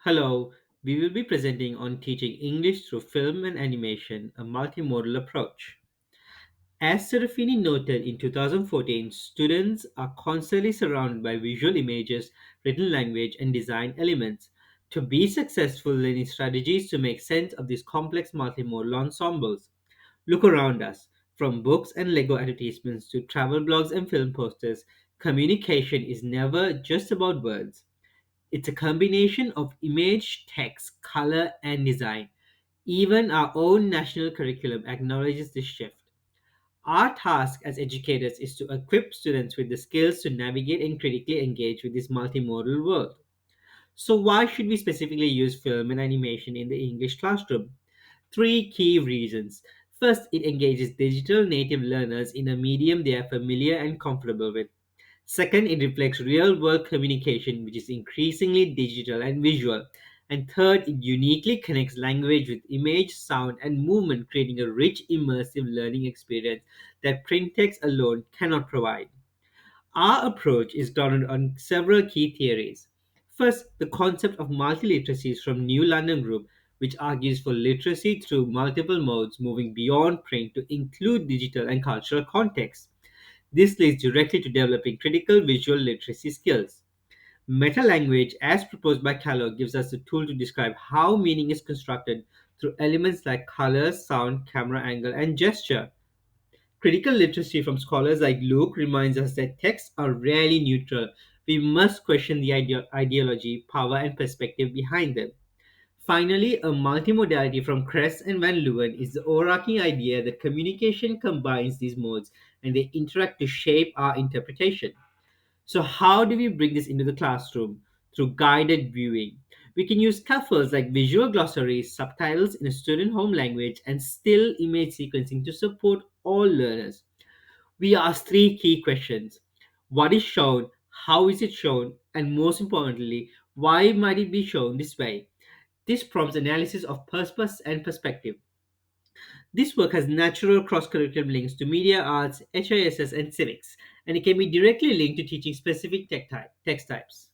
Hello, we will be presenting on teaching English through film and animation, a multimodal approach. As Serafini noted in 2014, students are constantly surrounded by visual images, written language, and design elements. To be successful, learning strategies to make sense of these complex multimodal ensembles. Look around us. From books and Lego advertisements to travel blogs and film posters, communication is never just about words. It's a combination of image, text, color, and design. Even our own national curriculum acknowledges this shift. Our task as educators is to equip students with the skills to navigate and critically engage with this multimodal world. So, why should we specifically use film and animation in the English classroom? Three key reasons. First, it engages digital native learners in a medium they are familiar and comfortable with. Second, it reflects real world communication, which is increasingly digital and visual. And third, it uniquely connects language with image, sound, and movement, creating a rich, immersive learning experience that print text alone cannot provide. Our approach is grounded on several key theories. First, the concept of multiliteracy is from New London Group, which argues for literacy through multiple modes, moving beyond print to include digital and cultural context. This leads directly to developing critical visual literacy skills. Meta-language, as proposed by Callow, gives us the tool to describe how meaning is constructed through elements like color, sound, camera angle, and gesture. Critical literacy from scholars like Luke reminds us that texts are rarely neutral. We must question the ideology, power, and perspective behind them. Finally, a multimodality from Kress and Van Leeuwen is the overarching idea that communication combines these modes and they interact to shape our interpretation. So, how do we bring this into the classroom? Through guided viewing. We can use scaffolds like visual glossaries, subtitles in a student home language, and still image sequencing to support all learners. We ask three key questions: what is shown, how is it shown, and most importantly, why might it be shown this way? This prompts analysis of purpose and perspective. This work has natural cross-curriculum links to media arts, HISS, and civics, and it can be directly linked to teaching specific text types.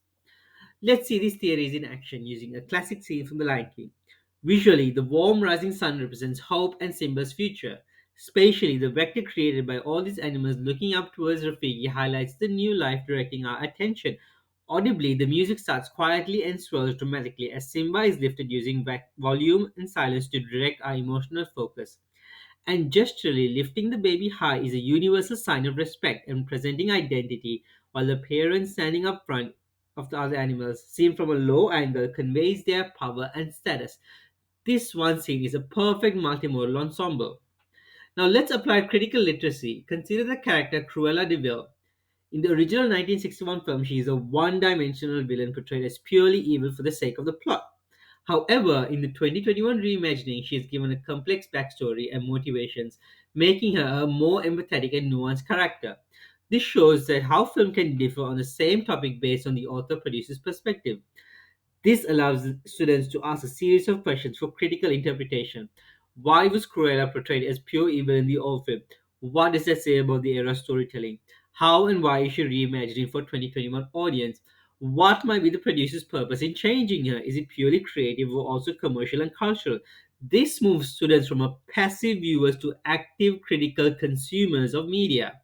Let's see these theories in action using a classic scene from The Lion King. Visually, the warm rising sun represents hope and Simba's future. Spatially, the vector created by all these animals looking up towards Rafiki highlights the new life directing our attention. Audibly, the music starts quietly and swells dramatically as Simba is lifted using volume and silence to direct our emotional focus. And gesturally, lifting the baby high is a universal sign of respect and presenting identity, while the parent standing up front of the other animals, seen from a low angle, conveys their power and status. This one scene is a perfect multimodal ensemble. Now let's apply critical literacy. Consider the character Cruella de Vil. In the original 1961 film, she is a one dimensional villain portrayed as purely evil for the sake of the plot. However, in the 2021 reimagining, she is given a complex backstory and motivations, making her a more empathetic and nuanced character. This shows that how film can differ on the same topic based on the author producer's perspective. This allows students to ask a series of questions for critical interpretation. Why was Cruella portrayed as pure evil in the old film? What does that say about the era storytelling? How and why is she reimagining for 2021 audience? What might be the producer's purpose in changing her? Is it purely creative or also commercial and cultural? This moves students from a passive viewers to active critical consumers of media.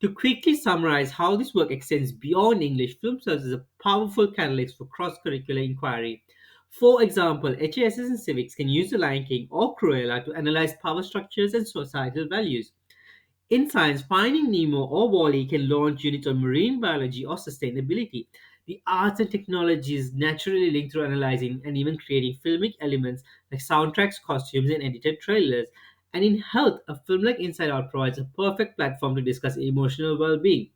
To quickly summarize how this work extends beyond English, film serves as a powerful catalyst for cross curricular inquiry. For example, HASs and civics can use The Lion King or Cruella to analyze power structures and societal values. In science, Finding Nemo or Wall-E can launch units on marine biology or sustainability. The arts and technologies naturally link through analyzing and even creating filmic elements like soundtracks, costumes, and edited trailers. And in health, a film like Inside Out provides a perfect platform to discuss emotional well-being.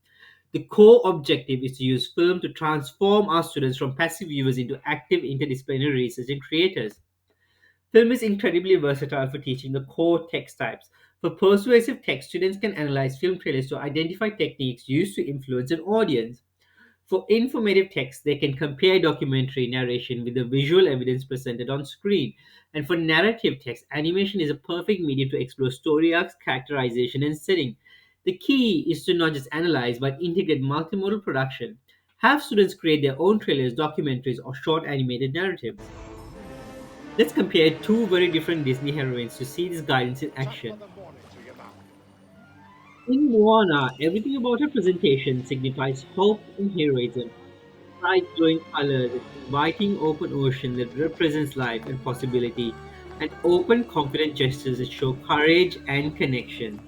The core objective is to use film to transform our students from passive viewers into active interdisciplinary research and creators. Film is incredibly versatile for teaching the core text types. For persuasive text, students can analyze film trailers to identify techniques used to influence an audience. For informative text, they can compare documentary narration with the visual evidence presented on screen. And for narrative text, animation is a perfect medium to explore story arcs, characterization, and setting. The key is to not just analyze but integrate multimodal production. Have students create their own trailers, documentaries, or short animated narratives. Let's compare two very different Disney heroines to see this guidance in action. In Moana, everything about her presentation signifies hope and heroism. Bright glowing colors, an inviting open ocean that represents life and possibility, and open, confident gestures that show courage and connection.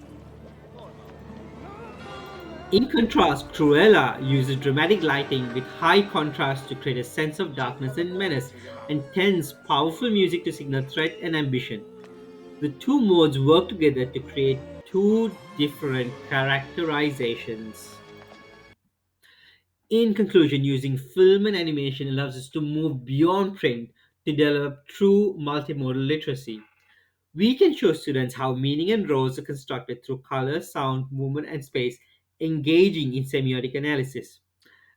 In contrast, Cruella uses dramatic lighting with high contrast to create a sense of darkness and menace, and tense, powerful music to signal threat and ambition. The two modes work together to create two different characterizations. In conclusion, using film and animation allows us to move beyond trend to develop true multimodal literacy. We can show students how meaning and roles are constructed through color, sound, movement, and space, engaging in semiotic analysis.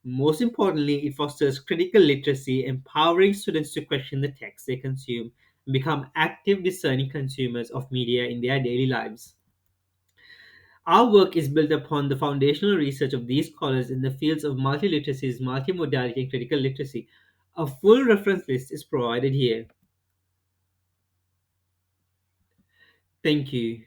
Most importantly, it fosters critical literacy, empowering students to question the text they consume and become active, discerning consumers of media in their daily lives. Our work is built upon the foundational research of these scholars in the fields of multiliteracies, multimodality, and critical literacy. A full reference list is provided here. Thank you.